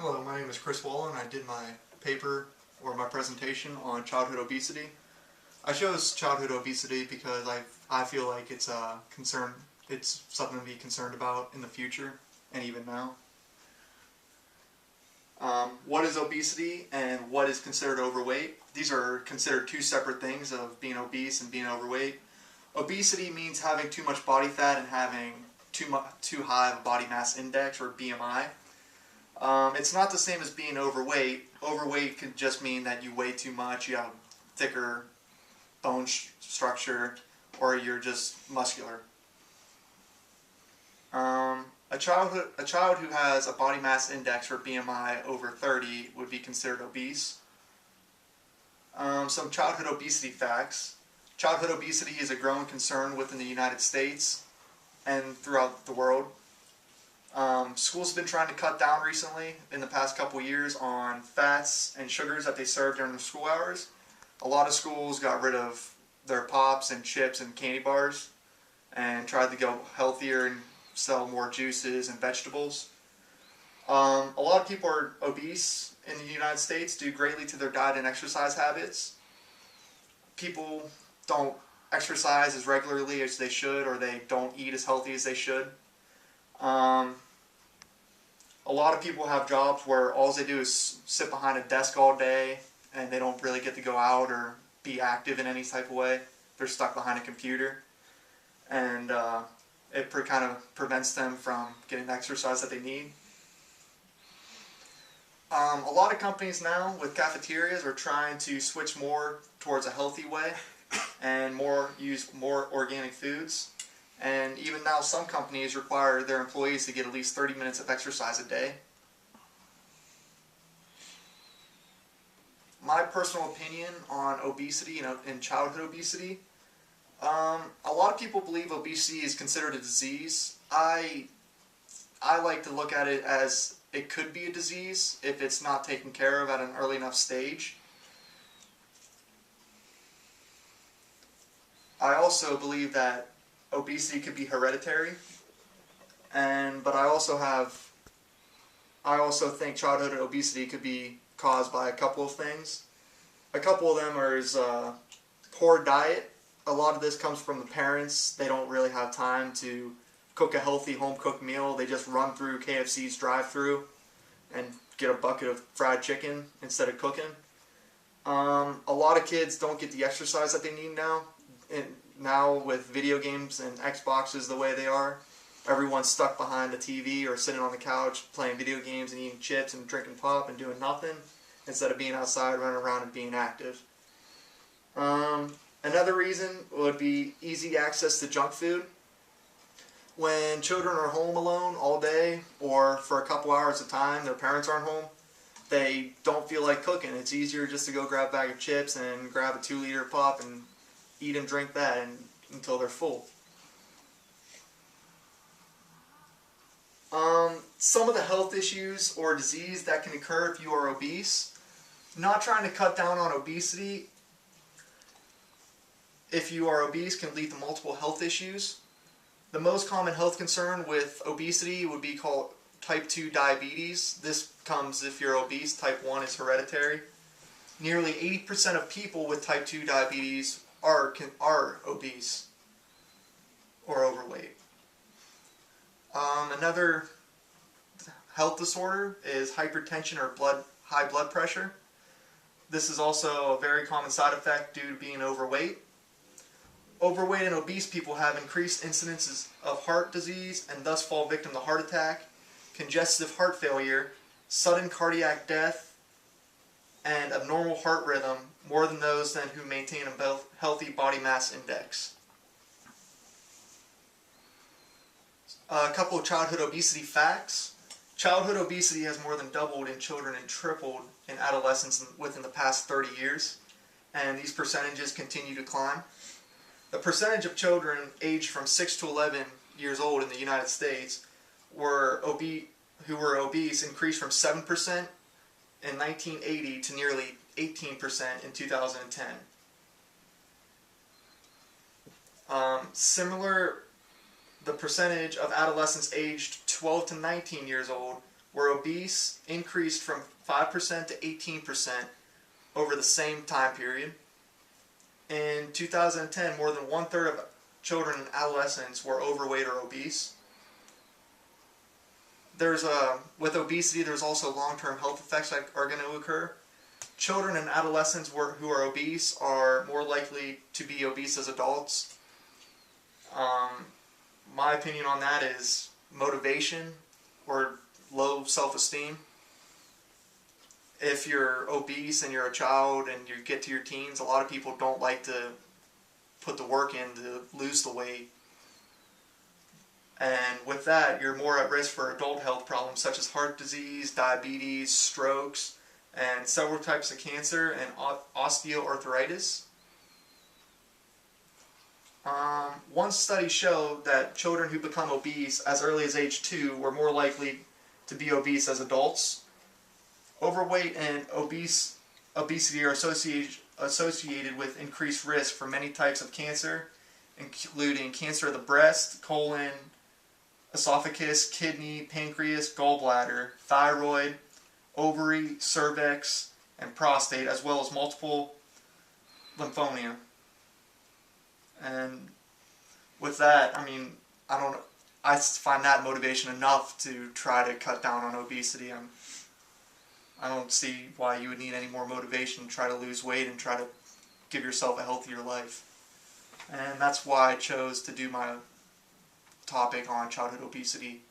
Hello, my name is Chris Wallen. I did my paper or my presentation on childhood obesity. I chose childhood obesity because I feel like it's a concern. It's something to be concerned about in the future and even now. What is obesity and what is considered overweight? These are considered two separate things of being obese and being overweight. Obesity means having too much body fat and having too high of a body mass index or BMI. It's not the same as being overweight. Overweight can just mean that you weigh too much, you have thicker bone structure, or you're just muscular. A child who has a body mass index or BMI over 30 would be considered obese. Some childhood obesity facts. Childhood obesity is a growing concern within the United States and throughout the world. Schools have been trying to cut down recently, in the past couple years, on fats and sugars that they serve during the school hours. A lot of schools got rid of their pops and chips and candy bars and tried to go healthier and sell more juices and vegetables. A lot of people are obese in the United States due greatly to their diet and exercise habits. People don't exercise as regularly as they should, or they don't eat as healthy as they should. A lot of people have jobs where all they do is sit behind a desk all day and they don't really get to go out or be active in any type of way. They're stuck behind a computer, and it kind of prevents them from getting the exercise that they need. A lot of companies now with cafeterias are trying to switch more towards a healthy way and use more organic foods. And even now some companies require their employees to get at least 30 minutes of exercise a day. My personal opinion on obesity and childhood obesity, a lot of people believe obesity is considered a disease. I like to look at it as it could be a disease if it's not taken care of at an early enough stage. I also believe that obesity could be hereditary, but I also think childhood obesity could be caused by a couple of things. A couple of them is poor diet. A lot of this comes from the parents. They don't really have time to cook a healthy home-cooked meal. They just run through KFC's drive-thru and get a bucket of fried chicken instead of cooking. A lot of kids don't get the exercise that they need now. Now with video games and Xboxes the way they are, everyone's stuck behind the TV or sitting on the couch playing video games and eating chips and drinking pop and doing nothing instead of being outside, running around and being active. Another reason would be easy access to junk food. When children are home alone all day or for a couple hours at a time, their parents aren't home, they don't feel like cooking. It's easier just to go grab a bag of chips and grab a 2-liter pop and eat and drink that until they're full. Some of the health issues or disease that can occur if you are obese. Not trying to cut down on obesity. If you are obese, can lead to multiple health issues. The most common health concern with obesity would be called type 2 diabetes. This comes if you're obese. Type 1 is hereditary. Nearly 80% of people with type 2 diabetes are obese or overweight. Another health disorder is hypertension or high blood pressure. This is also a very common side effect due to being overweight. Overweight and obese people have increased incidences of heart disease and thus fall victim to heart attack, congestive heart failure, sudden cardiac death, and abnormal heart rhythm more than those who maintain a healthy body mass index. A couple of childhood obesity facts. Childhood obesity has more than doubled in children and tripled in adolescents within the past 30 years, and these percentages continue to climb. The percentage of children aged from 6 to 11 years old in the United States who were obese increased from 7% in 1980 to nearly 18% in 2010. The percentage of adolescents aged 12 to 19 years old were obese increased from 5% to 18% over the same time period. In 2010, more than one-third of children and adolescents were overweight or obese. With obesity, there's also long-term health effects that are going to occur. Children and adolescents who are obese are more likely to be obese as adults. My opinion on that is motivation or low self-esteem. If you're obese and you're a child and you get to your teens, a lot of people don't like to put the work in to lose the weight. And with that, you're more at risk for adult health problems such as heart disease, diabetes, strokes, and several types of cancer and osteoarthritis. One study showed that children who become obese as early as age 2 were more likely to be obese as adults. Overweight and obesity are associated with increased risk for many types of cancer, including cancer of the breast, colon, esophagus, kidney, pancreas, gallbladder, thyroid, ovary, cervix, and prostate, as well as multiple lymphoma. And with that, I find that motivation enough to try to cut down on obesity. I don't see why you would need any more motivation to try to lose weight and try to give yourself a healthier life. And that's why I chose to do my topic on childhood obesity.